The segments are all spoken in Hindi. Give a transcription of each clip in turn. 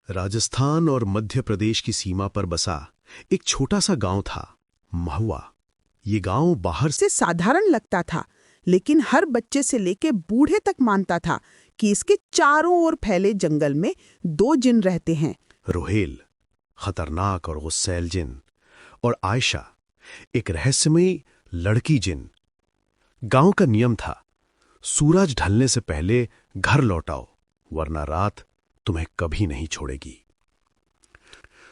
राजस्थान और मध्य प्रदेश की सीमा पर बसा एक छोटा सा गांव था, महुआ। ये गांव बाहर से साधारण लगता था, लेकिन हर बच्चे से लेके बूढ़े तक मानता था कि इसके चारों ओर फैले जंगल में दो जिन रहते हैं। रोहेल, खतरनाक और गुस्सैल जिन, और आयशा, एक रहस्यमयी लड़की जिन। गांव का नियम था, सूरज ढलने से पहले घर लौटाओ, वरना रात तुम्हें कभी नहीं छोड़ेगी।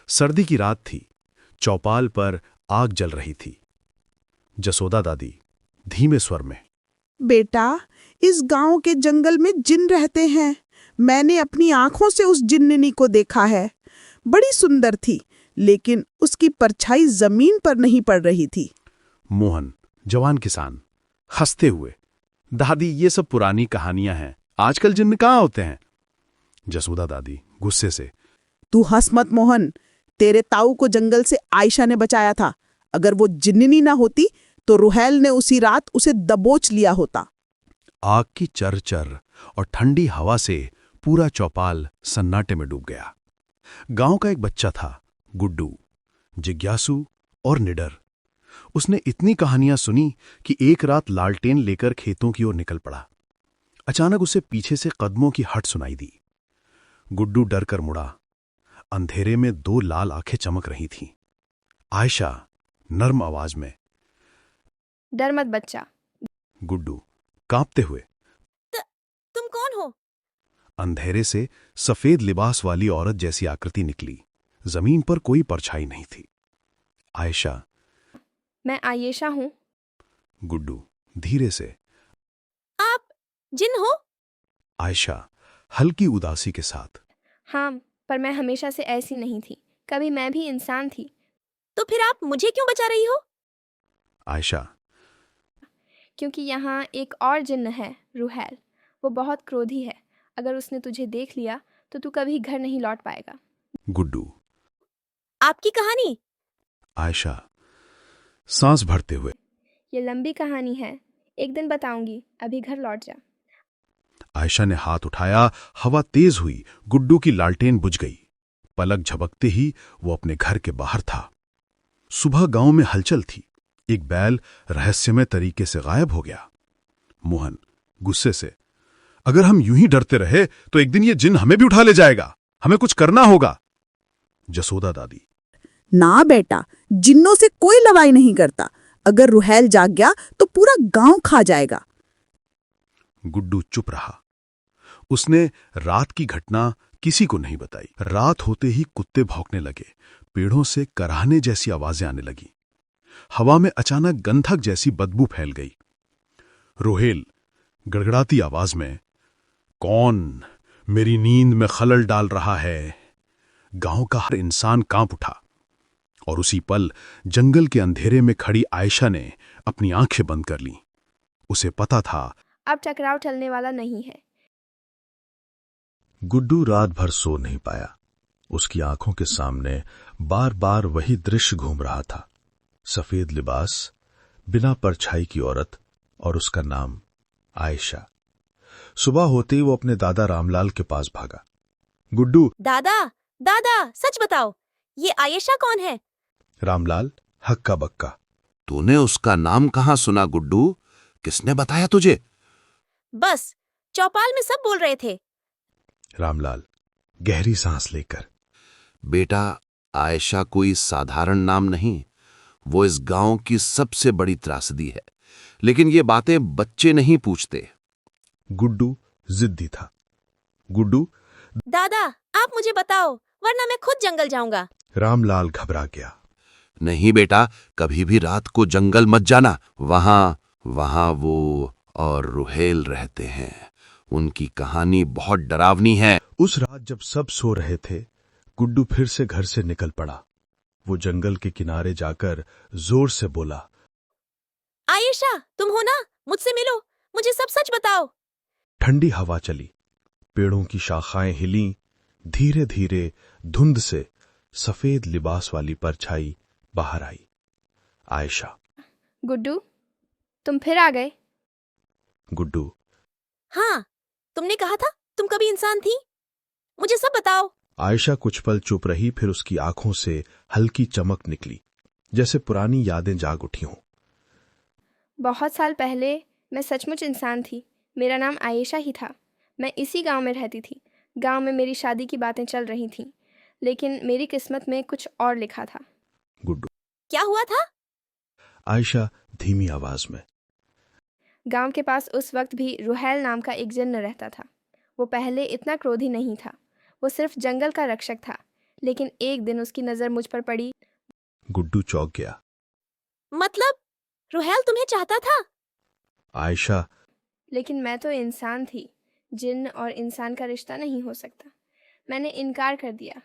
सर्दी की रात थी। चौपाल पर आग जल रही थी। जसोदा दादी धीमे स्वर में, बेटा, इस गांव के जंगल में जिन रहते हैं। मैंने अपनी आंखों से उस जिन्ननी को देखा है। बड़ी सुंदर थी, लेकिन उसकी परछाई जमीन पर नहीं पड़ रही थी। मोहन, जवान किसान, हंसते हुए, दादी ये सब पुरानी कहानियां हैं, आजकल जिन्न कहाँ होते हैं। जसोदा दादी गुस्से से, तू हंस मत मोहन। तेरे ताऊ को जंगल से आयशा ने बचाया था। अगर वो जिन्ननी ना होती तो रुहैल ने उसी रात उसे दबोच लिया होता। आग की चरचर और ठंडी हवा से पूरा चौपाल सन्नाटे में डूब गया। गांव का एक बच्चा था, गुड्डू, जिज्ञासु और निडर। उसने इतनी कहानियां सुनी कि एक रात लालटेन लेकर खेतों की ओर निकल पड़ा। अचानक उसे पीछे से कदमों की हट सुनाई दी। गुड्डू डर कर मुड़ा। अंधेरे में दो लाल आंखें चमक रही थीं। आयशा नर्म आवाज में, डर मत बच्चा। गुड्डू कांपते हुए, तुम कौन हो? अंधेरे से सफेद लिबास वाली औरत जैसी आकृति निकली। जमीन पर कोई परछाई नहीं थी। आयशा, मैं आयेशा हूँ। गुड्डू धीरे से, आप जिन हो? आयशा हल्की उदासी के साथ, हाँ, पर मैं हमेशा से ऐसी नहीं थी। कभी मैं भी इंसान थी। तो फिर आप मुझे क्यों बचा रही हो? आयशा, क्योंकि यहाँ एक और जिन्न है, रुहैल। वो बहुत क्रोधी है। अगर उसने तुझे देख लिया तो तू कभी घर नहीं लौट पाएगा। गुड्डू, आपकी कहानी? आयशा सांस भरते हुए, ये लंबी कहानी है, एक दिन बताऊंगी। अभी घर लौट जा। आयशा ने हाथ उठाया। हवा तेज हुई। गुड्डू की लालटेन बुझ गई। पलक झपकते ही वो अपने घर के बाहर था। सुबह गांव में हलचल थी। एक बैल रहस्यमय तरीके से गायब हो गया। मोहन गुस्से से, अगर हम यूं ही डरते रहे तो एक दिन ये जिन हमें भी उठा ले जाएगा। हमें कुछ करना होगा। जसोदा दादी, ना बेटा, जिन्नों से कोई लड़ाई नहीं करता। अगर रुहैल जाग गया तो पूरा गांव खा जाएगा। गुड्डू चुप रहा। उसने रात की घटना किसी को नहीं बताई। रात होते ही कुत्ते भौंकने लगे। पेड़ों से कराहने जैसी आवाजें आने लगी। हवा में अचानक गंधक जैसी बदबू फैल गई। रोहेल गड़गड़ाती आवाज में, कौन मेरी नींद में खलल डाल रहा है? गांव का हर इंसान कांप उठा। और उसी पल जंगल के अंधेरे में खड़ी आयशा ने अपनी आंखें बंद कर लीं। उसे पता था अब टकराव टलने वाला नहीं है। गुड्डू रात भर सो नहीं पाया। उसकी आंखों के सामने बार बार वही दृश्य घूम रहा था। सफेद लिबास, बिना परछाई की औरत और उसका नाम आयशा। सुबह होते ही वो अपने दादा रामलाल के पास भागा। गुड्डू, दादा, दादा, सच बताओ, ये आयेशा कौन है? रामलाल हक्का बक्का। तूने उसका नाम कहाँ सुना गुड्डू? किसने बताया तुझे? बस चौपाल में सब बोल रहे थे। रामलाल गहरी सांस लेकर, बेटा, आयशा कोई साधारण नाम नहीं। वो इस गांव की सबसे बड़ी त्रासदी है। लेकिन ये बातें बच्चे नहीं पूछते। गुड्डू जिद्दी था। गुड्डू, दादा, आप मुझे बताओ, वरना मैं खुद जंगल जाऊंगा। रामलाल घबरा गया। नहीं बेटा, कभी भी रात को जंगल मत जाना। वहां वो और रुहेल रहते हैं। उनकी कहानी बहुत डरावनी है। उस रात जब सब सो रहे थे, गुड्डू फिर से घर से निकल पड़ा। वो जंगल के किनारे जाकर जोर से बोला, आयेशा, तुम हो ना? मुझसे मिलो, मुझे सब सच बताओ। ठंडी हवा चली। पेड़ों की शाखाएं हिलीं। धीरे धीरे धुंध से सफेद लिबास वाली परछाई बाहर आई। आयशा। गुड्डू, तुम फिर आ गए। गुड्डू, हाँ, तुमने कहा था तुम कभी इंसान थी। मुझे सब बताओ। आयशा कुछ पल चुप रही, फिर उसकी आंखों से हल्की चमक निकली, जैसे पुरानी यादें जाग उठी हों। बहुत साल पहले मैं सचमुच इंसान थी। मेरा नाम आयशा ही था। मैं इसी गांव में रहती थी। गांव में मेरी शादी की बातें चल रही थीं, लेकिन मेरी किस्मत में कुछ और लिखा था। गुड्डू, क्या हुआ था? आयशा धीमी आवाज में। गांव के पास उस वक्त भी रुहैल नाम का एक जिन्न रहता था। वो पहले इतना क्रोधी नहीं था, वो सिर्फ जंगल का रक्षक था। लेकिन एक दिन उसकी नज़र मुझ पर पड़ी। गुड्डू चौंक गया। मतलब रुहैल तुम्हें चाहता था? आयशा, लेकिन मैं तो इंसान थी। जिन्न और इंसान का रिश्ता नहीं हो सकता। मैंने इनकार कर दिया।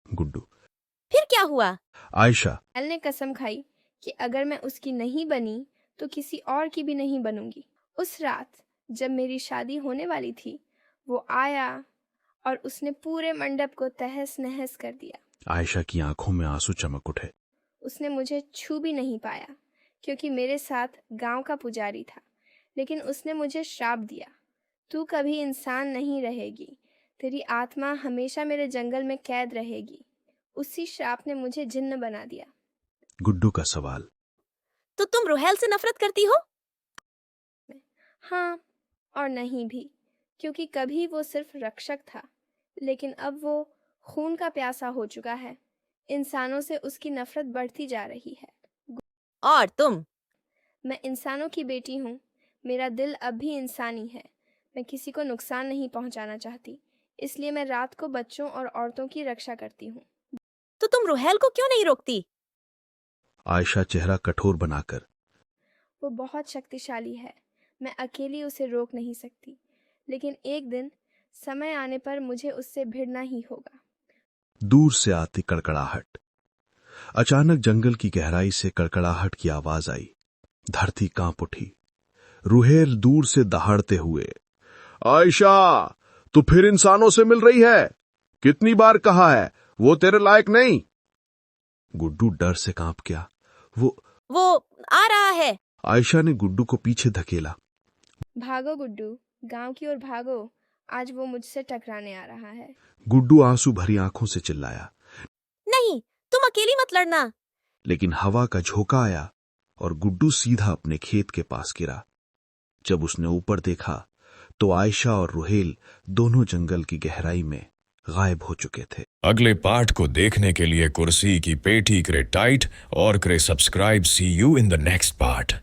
गुड्डू, फिर क्या हुआ? आयशा, रुहैल ने कसम खाई कि अगर मैं उसकी नहीं बनी तो किसी और की भी नहीं बनूंगी। उस रात जब मेरी शादी होने वाली थी, वो आया और उसने पूरे मंडप को तहस नहस कर दिया। आयशा की आंखों में आंसू चमक उठे। उसने मुझे छू भी नहीं पाया क्योंकि मेरे साथ गांव का पुजारी था। लेकिन उसने मुझे श्राप दिया, तू कभी इंसान नहीं रहेगी, तेरी आत्मा हमेशा मेरे जंगल में कैद रहेगी। उसी श्राप ने मुझे जिन्न बना दिया। गुड्डू का सवाल। तो तुम रुहैल से नफरत करती हो? हाँ और नहीं भी, क्योंकि कभी वो सिर्फ रक्षक था, लेकिन अब वो खून का प्यासा हो चुका है। इंसानों से उसकी नफरत बढ़ती जा रही है। और तुम? मैं इंसानों की बेटी हूँ। मेरा दिल अब भी इंसानी है। मैं किसी को नुकसान नहीं पहुँचाना चाहती, इसलिए मैं रात को बच्चों और औरतों की रक्षा करती हूँ। तो तुम रुहैल को क्यों नहीं रोकती? आयशा चेहरा कठोर बनाकर। वो बहुत शक्तिशाली है, मैं अकेली उसे रोक नहीं सकती। लेकिन एक दिन समय आने पर मुझे उससे भिड़ना ही होगा। दूर से आती कड़कड़ाहट। अचानक जंगल की गहराई से कड़कड़ाहट की आवाज आई। धरती कांप उठी। रुहैल दूर से दहाड़ते हुए, आयशा, तू फिर इंसानों से मिल रही है? कितनी बार कहा है, वो तेरे लायक नहीं। गुड्डू डर से कांप गया। वो आ रहा है। आयशा ने गुड्डू को पीछे धकेला। भागो गुड्डू, गांव की ओर भागो, आज वो मुझसे टकराने आ रहा है। गुड्डू आंसू भरी आंखों से चिल्लाया। नहीं, तुम अकेली मत लड़ना। लेकिन हवा का झोंका आया और गुड्डू सीधा अपने खेत के पास गिरा। जब उसने ऊपर देखा तो आयशा और रुहैल दोनों जंगल की गहराई में गायब हो चुके थे। अगले पार्ट को देखने के लिए कुर्सी की पेटी करे टाइट और करे subscribe. See you in the next part.